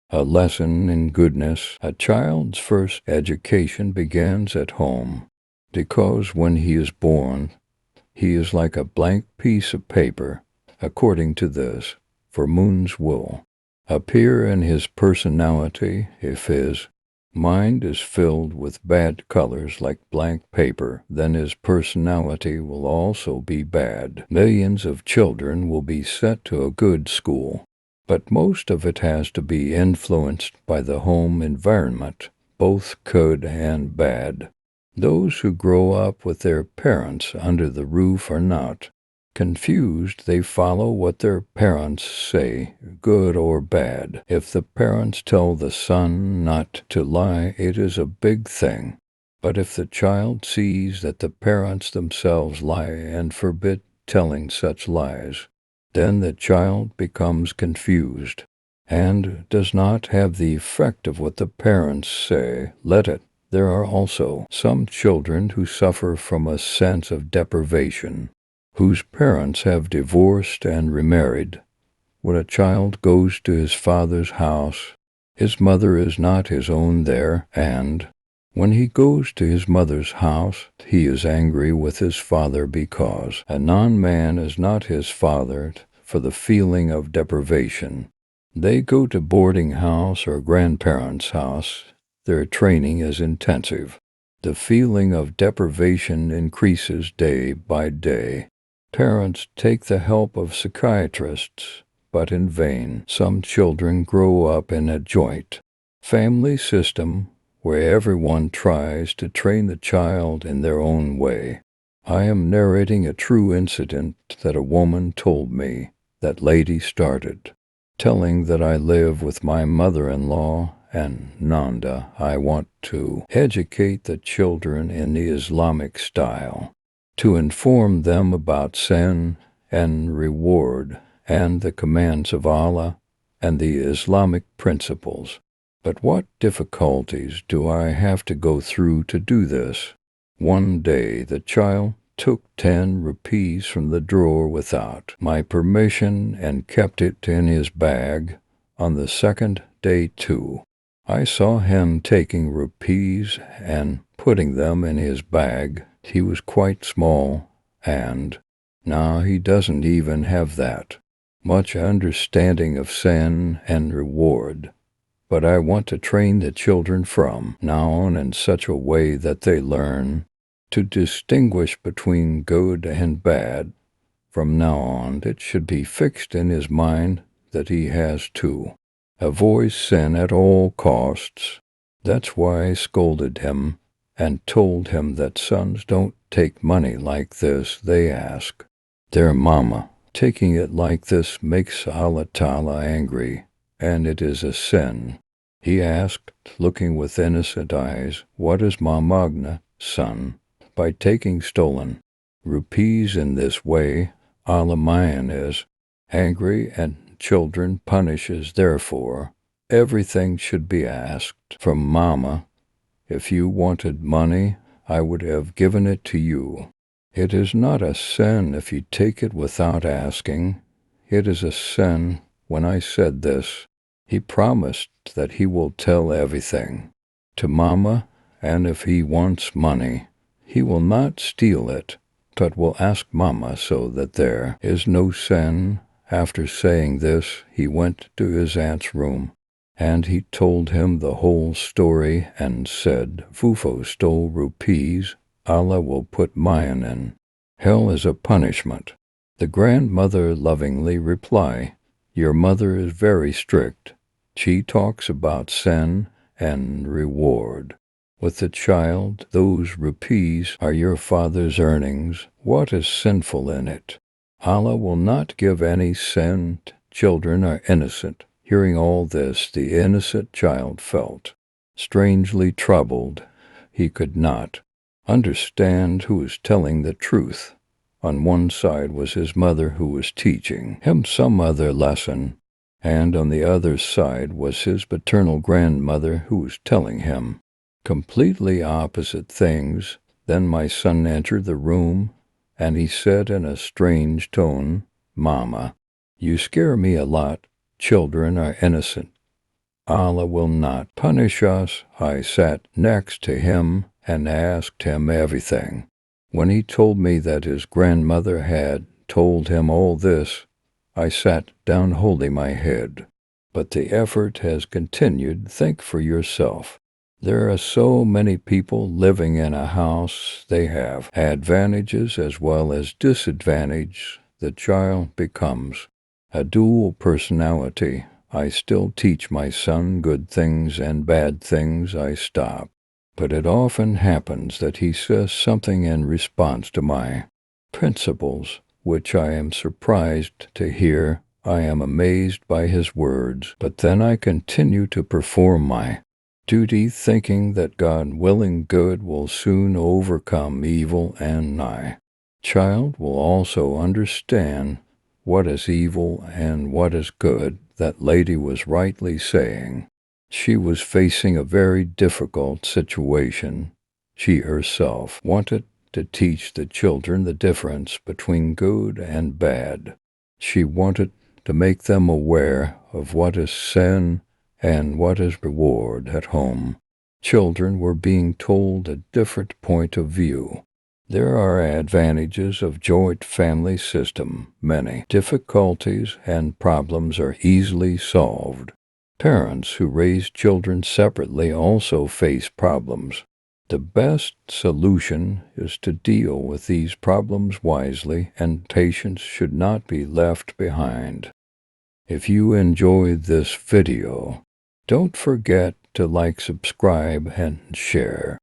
A lesson in goodness. A child's first education begins at home, because when he is born, he is like a blank piece of paper, according to this, for moons will appear in his personality. If his mind is filled with bad colors like blank paper, then his personality will also be bad. Millions of children will be sent to a good school, but most of it has to be influenced by the home environment, both good and bad. Those who grow up with their parents under the roof are not confused. They follow what their parents say, good or bad. If the parents tell the son not to lie, it is a big thing. But if the child sees that the parents themselves lie and forbid telling such lies, then the child becomes confused and does not have the effect of what the parents say. Let it. There are also some children who suffer from a sense of deprivation, whose parents have divorced and remarried. When a child goes to his father's house, his mother is not his own there, and when he goes to his mother's house, he is angry with his father because a non-man is not his father for the feeling of deprivation. They go to boarding house or grandparents' house. Their training is intensive. The feeling of deprivation increases day by day. Parents take the help of psychiatrists, but in vain. Some children grow up in a joint family system where everyone tries to train the child in their own way. I am narrating a true incident that a woman told me. That lady started telling that I live with my mother-in-law and Nanda. I want to educate the children in the Islamic style, to inform them about sin and reward and the commands of Allah and the Islamic principles. But what difficulties do I have to go through to do this? One day the child took 10 rupees from the drawer without my permission and kept it in his bag. On the second day too, I saw him taking rupees and putting them in his bag. He was quite small, and now he doesn't even have that much understanding of sin and reward. But I want to train the children from now on in such a way that they learn to distinguish between good and bad. From now on, it should be fixed in his mind that he has to avoid sin at all costs. That's why I scolded him and told him that sons don't take money like this. They ask their mama. Taking it like this makes Allah Ta'ala angry, and it is a sin. He asked, looking with innocent eyes, what is Ma Magna, son? By taking stolen rupees in this way, Allah Mayan is angry and children punishes. Therefore, everything should be asked from Mama. If you wanted money, I would have given it to you. It is not a sin if you take it without asking. It is a sin. When I said this, he promised that he will tell everything to Mama, and if he wants money, he will not steal it, but will ask Mama, so that there is no sin. After saying this, he went to his aunt's room, and he told him the whole story and said, Fufo stole rupees. Allah will put Mayan in hell as a punishment. The grandmother lovingly replied, your mother is very strict. She talks about sin and reward. With the child, those rupees are your father's earnings. What is sinful in it? Allah will not give any sin. Children are innocent. Hearing all this, the innocent child felt strangely troubled. He could not understand who was telling the truth. On one side was his mother, who was teaching him some other lesson, and on the other side was his paternal grandmother, who was telling him completely opposite things. Then my son entered the room, and he said in a strange tone, Mama, you scare me a lot. Children are innocent. Allah will not punish us. I sat next to him and asked him everything. When he told me that his grandmother had told him all this, I sat down holding my head. But the effort has continued. Think for yourself. There are so many people living in a house. They have advantages as well as disadvantages. The child becomes a dual personality. I still teach my son good things and bad things. I stop. But it often happens that he says something in response to my principles, which I am surprised to hear. I am amazed by his words, but then I continue to perform my duty, thinking that God willing good will soon overcome evil, and my child will also understand what is evil and what is good. That lady was rightly saying. She was facing a very difficult situation. She herself wanted to teach the children the difference between good and bad. She wanted to make them aware of what is sin and what is reward at home. Children were being told a different point of view. There are advantages of joint family system. Many difficulties and problems are easily solved. Parents who raise children separately also face problems. The best solution is to deal with these problems wisely, and patience should not be left behind. If you enjoyed this video, don't forget to like, subscribe, and share.